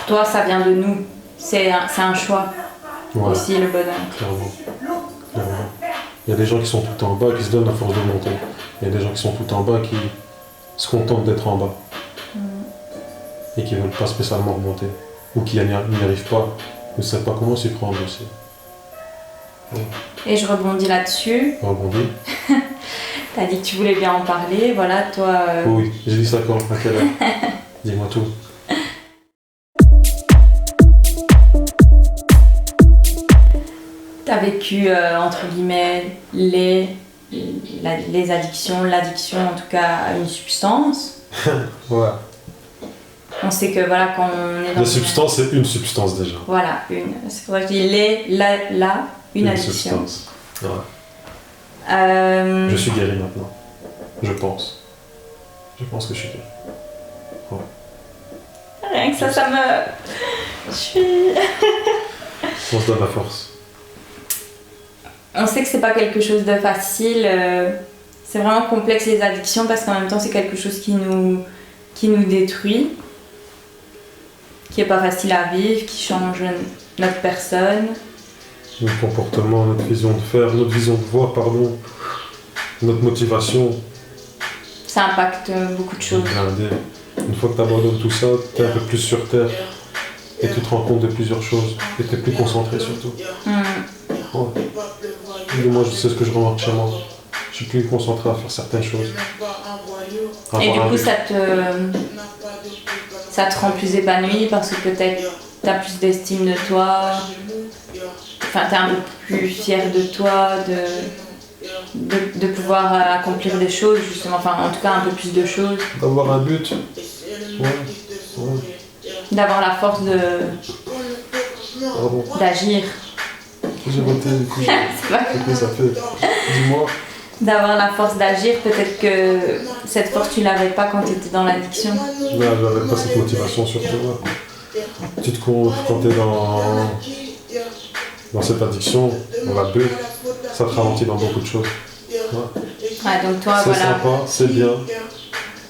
toi, ça vient de nous. C'est un choix aussi, le bonheur. Clairement. Il y a des gens qui sont tout en bas qui se donnent à force de monter. Il y a des gens qui sont tout en bas qui se contentent d'être en bas. Et qui ne veulent pas spécialement remonter. Ou qui n'y arrivent pas. Ne savent pas comment s'y prendre aussi. Et je rebondis là-dessus. Rebondis. T'as dit que tu voulais bien en parler, voilà, toi... Oui, j'ai dit ça quand? À quelle heure? Dis-moi tout. T'as vécu, entre guillemets, les addictions, l'addiction en tout cas à une substance. Ouais. On sait que voilà, quand on est dans... La substance, c'est une substance déjà. Voilà, une. C'est pour ça que je dis une addiction. Substance. Ouais. Je suis guéri maintenant. Je pense. Je pense que je suis guéri. Ouais. Rien que ça me... Je suis... On se donne la force. On sait que c'est pas quelque chose de facile. C'est vraiment complexe les addictions parce qu'en même temps c'est quelque chose qui nous détruit, qui est pas facile à vivre, qui change notre personne. Notre comportement, notre vision de faire, notre vision de voir, pardon, notre motivation. Ça impacte beaucoup de choses. Une fois que tu abandonnes tout ça, tu es un peu plus sur terre et tu te rends compte de plusieurs choses et tu es plus concentré surtout. Ouais. Et moi, je sais ce que je remarque chez moi. Je suis plus concentré à faire certaines choses. Et du coup, ça te rend plus épanoui parce que peut-être tu as plus d'estime de toi. Enfin, tu es un peu plus fier de toi, de pouvoir accomplir des choses, justement. Enfin, en tout cas, un peu plus de choses. D'avoir un but. Ouais. D'avoir la force d'agir. J'ai voté, du coup, ça fait. Dis-moi. D'avoir la force d'agir, peut-être que cette force tu l'avais pas quand tu étais dans l'addiction. Non, j'avais pas cette motivation surtout. Ouais. Tu te comptes quand tu es dans cette addiction, dans la bulle, ça te ralentit dans beaucoup de choses. Ouais, donc toi, c'est sympa, c'est bien,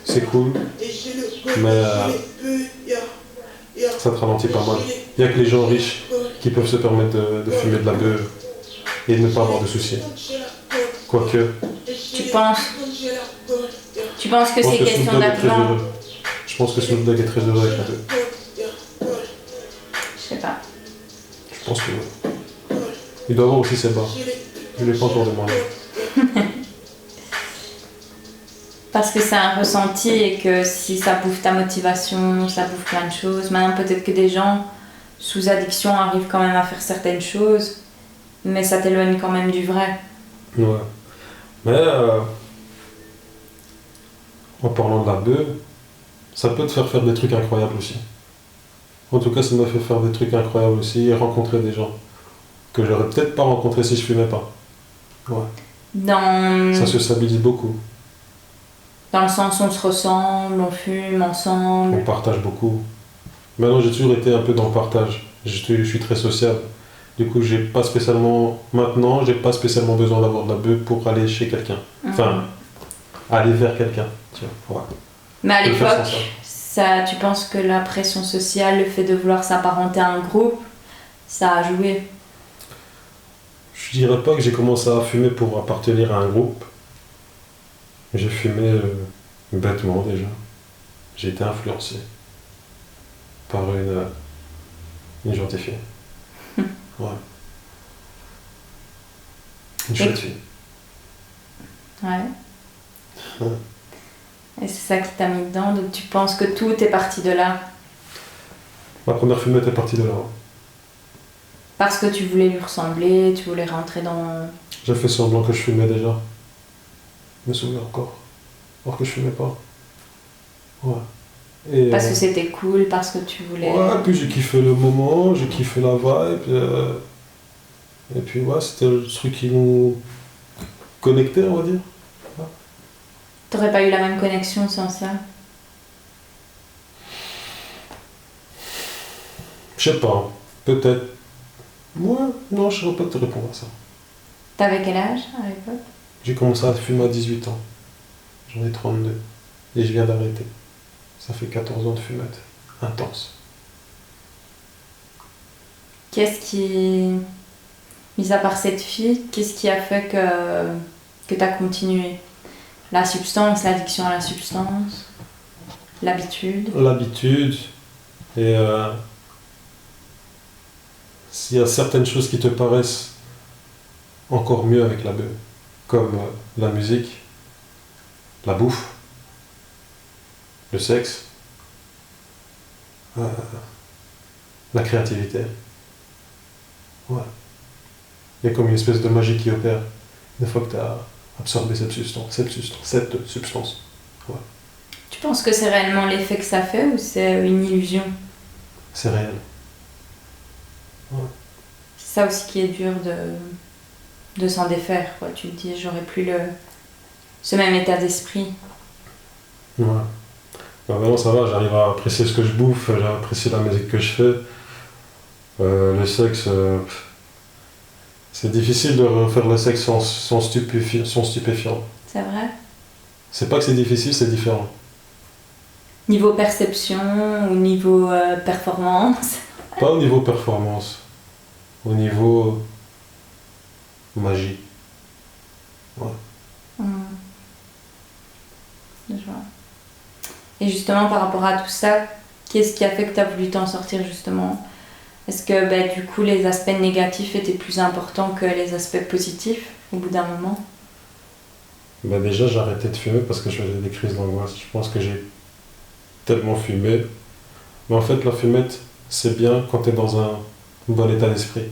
c'est cool, mais ça te ralentit pas mal. Il n'y a que les gens riches qui peuvent se permettre de fumer de la beuh et de ne pas avoir de soucis. Quoique. Tu penses que c'est question d'argent? Je pense que Snoop Dogg est très heureux avec la beuh. Je sais pas. Je pense que oui. Il doit avoir aussi ses bars. Je ne l'ai pas encore demandé. Parce que c'est un ressenti et que si ça bouffe ta motivation, ça bouffe plein de choses. Maintenant, peut-être que des gens sous addiction arrivent quand même à faire certaines choses, mais ça t'éloigne quand même du vrai. Ouais. Mais en parlant de la beuh, ça peut te faire des trucs incroyables aussi. En tout cas, ça m'a fait faire des trucs incroyables aussi et rencontrer des gens que j'aurais peut-être pas rencontrés si je fumais pas. Ouais. Ça sociabilise beaucoup. Dans le sens où on se ressemble, on fume ensemble. On partage beaucoup. Maintenant, j'ai toujours été un peu dans le partage. Je suis très sociable. Du coup, maintenant, j'ai pas spécialement besoin d'avoir de la beuh pour aller chez quelqu'un. Enfin, aller vers quelqu'un. Ouais. Mais à l'époque, tu penses que la pression sociale, le fait de vouloir s'apparenter à un groupe, ça a joué? Je dirais pas que j'ai commencé à fumer pour appartenir à un groupe. J'ai fumé bêtement déjà. J'ai été influencé par une gentille fille. Ouais. Une chouette fille. Ouais. Et c'est ça qui t'a mis dedans, donc tu penses que tout est parti de là? Ma première fumette est partie de là. Parce que tu voulais lui ressembler, tu voulais rentrer dans... J'ai fait semblant que je fumais déjà. Je me souviens encore. Alors que je fumais pas. Ouais. Et, parce que c'était cool, parce que tu voulais... Ouais, puis j'ai kiffé le moment, j'ai kiffé la vibe. Et puis ouais, c'était le truc qui nous connectait, on va dire. Ouais. T'aurais pas eu la même connexion sans ça? Je sais pas, peut-être. Ouais, non, je saurais pas te répondre à ça. T'avais quel âge à l'époque? J'ai commencé à fumer à 18 ans. J'en ai 32. Et je viens d'arrêter. Ça fait 14 ans de fumette. Intense. qu'est-ce qui, mis à part cette fille, qu'est-ce qui a fait que tu as continué? La substance, l'addiction à la substance, l'habitude? L'habitude, et s'il y a certaines choses qui te paraissent encore mieux avec la bœuf, comme la musique, la bouffe, le sexe, la créativité. Ouais. Il y a comme une espèce de magie qui opère une fois que tu as absorbé cette substance. Ouais. Tu penses que c'est réellement l'effet que ça fait ou c'est une illusion? C'est réel. Ouais. C'est ça aussi qui est dur de s'en défaire, quoi. Tu te dis, j'aurais plus ce même état d'esprit. Ouais. Ben maintenant ça va, j'arrive à apprécier ce que je bouffe, j'apprécie la musique que je fais. Le sexe, c'est difficile de refaire le sexe sans stupéfiant. C'est vrai? C'est pas que c'est difficile, c'est différent. Niveau perception ou niveau performance? Pas au niveau performance, au niveau magie. Ouais. Je vois. Et justement, par rapport à tout ça, qu'est-ce qui a fait que tu as voulu t'en sortir justement? Est-ce que du coup les aspects négatifs étaient plus importants que les aspects positifs au bout d'un moment? Déjà j'ai arrêté de fumer parce que je faisais des crises d'angoisse. Je pense que j'ai tellement fumé. Mais en fait la fumette c'est bien quand t'es dans un bon état d'esprit.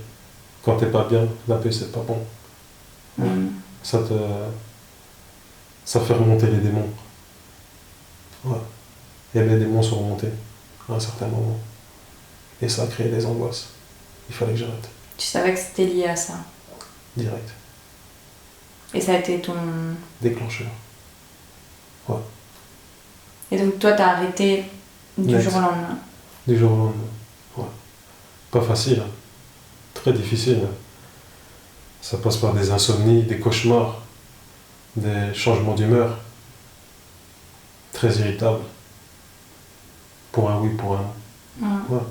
Quand t'es pas bien, la paix c'est pas bon. Ça fait remonter les démons. Ouais. Et les démons sont remontés à un certain moment. Et ça a créé des angoisses. Il fallait que j'arrête. Tu savais que c'était lié à ça? Direct. Et ça a été ton... déclencheur. Ouais. Et donc toi t'as arrêté du jour au lendemain? Du jour au lendemain. Ouais. Pas facile. Hein. Très difficile. Hein. Ça passe par des insomnies, des cauchemars, des changements d'humeur. Très irritable. Pour un oui, pour un non. Ouais.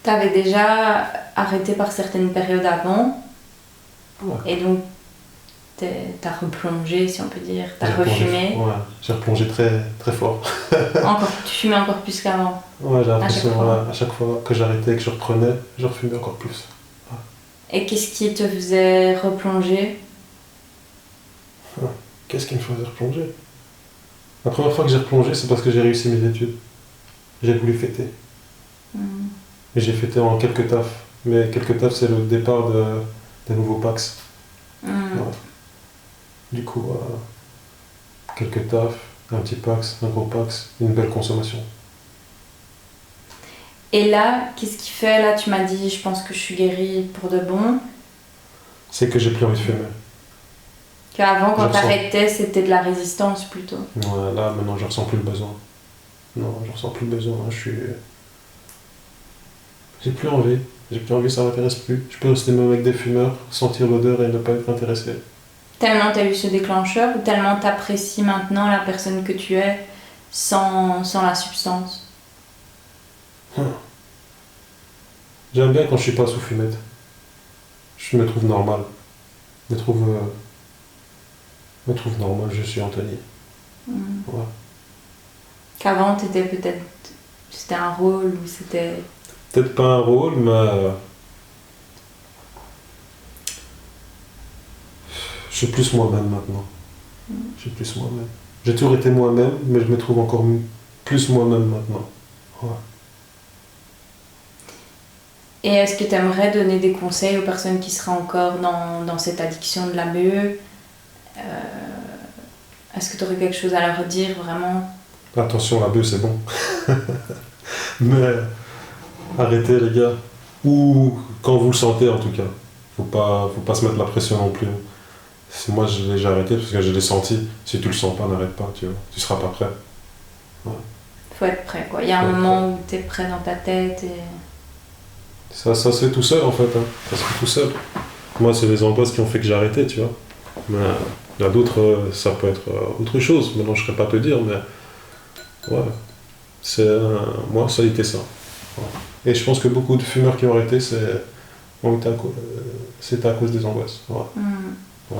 T'avais déjà arrêté par certaines périodes avant. Ouais. Et donc t'as replongé, si on peut dire, t'as refumé. Ouais, j'ai replongé très, très fort. Tu fumais encore plus qu'avant? Ouais, j'ai l'impression, à chaque fois que j'arrêtais et que je reprenais, je refumais encore plus. Ouais. Et qu'est-ce qui te faisait replonger? Qu'est-ce qui me faisait replonger? La première fois que j'ai replongé, c'est parce que j'ai réussi mes études. J'ai voulu fêter. Et j'ai fêté en quelques tafs. Mais quelques tafs, c'est le départ des nouveaux PAX. Ouais. Du coup, quelques tafs, un petit PAX, un gros PAX, une belle consommation. Et là, qu'est-ce qui fait? Là, tu m'as dit, je pense que je suis guérie pour de bon. C'est que j'ai plus envie de fumer. Qu'avant, quand t'arrêtais, c'était de la résistance plutôt. Ouais, là, maintenant, je ressens plus le besoin. Non, je ressens plus le besoin. J'ai plus envie. J'ai plus envie, ça m'intéresse plus. Je peux rester même avec des fumeurs, sentir l'odeur et ne pas être intéressé. Tellement t'as eu ce déclencheur ou tellement t'apprécies maintenant la personne que tu es sans la substance? J'aime bien quand je suis pas sous fumette. Je me trouve normal. Je me trouve normal, je suis Anthony. Ouais. Qu'avant t'étais peut-être... C'était un rôle ou c'était... Peut-être pas un rôle, mais... je suis plus moi-même maintenant. Je suis plus moi-même. J'ai toujours été moi-même, mais je me trouve encore plus moi-même maintenant. Ouais. Et est-ce que tu aimerais donner des conseils aux personnes qui seraient encore dans cette addiction de la BE? Est-ce que tu aurais quelque chose à leur dire vraiment? Attention, la BE c'est bon. Mais arrêtez les gars. Ou quand vous le sentez en tout cas. Faut pas se mettre la pression non plus. Moi j'ai arrêté parce que je l'ai senti. Si tu le sens pas, n'arrête pas, tu vois. Tu seras pas prêt. Ouais. Faut être prêt quoi. Il y a un moment où tu es prêt dans ta tête et... Ça se fait tout seul en fait, hein. Ça se fait tout seul. Moi c'est les angoisses qui ont fait que j'ai arrêté, tu vois. Mais il y a d'autres, ça peut être autre chose. Maintenant je ne saurais pas te dire, mais ouais. Moi ça a été ça. Ouais. Et je pense que beaucoup de fumeurs qui ont arrêté, c'était à cause des angoisses. Voilà. Ouais.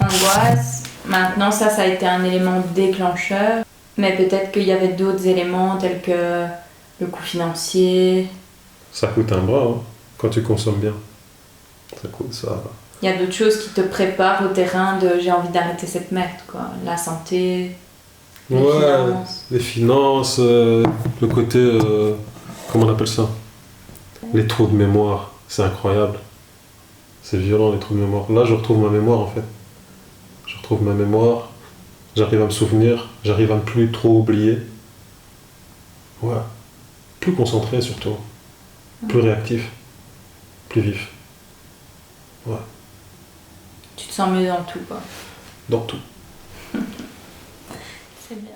Angoisse. Maintenant, ça a été un élément déclencheur. Mais peut-être qu'il y avait d'autres éléments tels que le coût financier. Ça coûte un bras hein, quand tu consommes bien. Ça coûte ça. Il y a d'autres choses qui te préparent au terrain de j'ai envie d'arrêter cette merde, quoi. La santé, les finances. Les finances, le côté. Comment on appelle ça? Les trous de mémoire. C'est incroyable. C'est violent les trous de mémoire. Là, je retrouve ma mémoire en fait. Je retrouve ma mémoire. J'arrive à me souvenir. J'arrive à ne plus trop oublier. Ouais. Plus concentré surtout. Plus réactif. Plus vif. Ouais. Tu te sens mieux dans tout, quoi. Dans tout. C'est bien.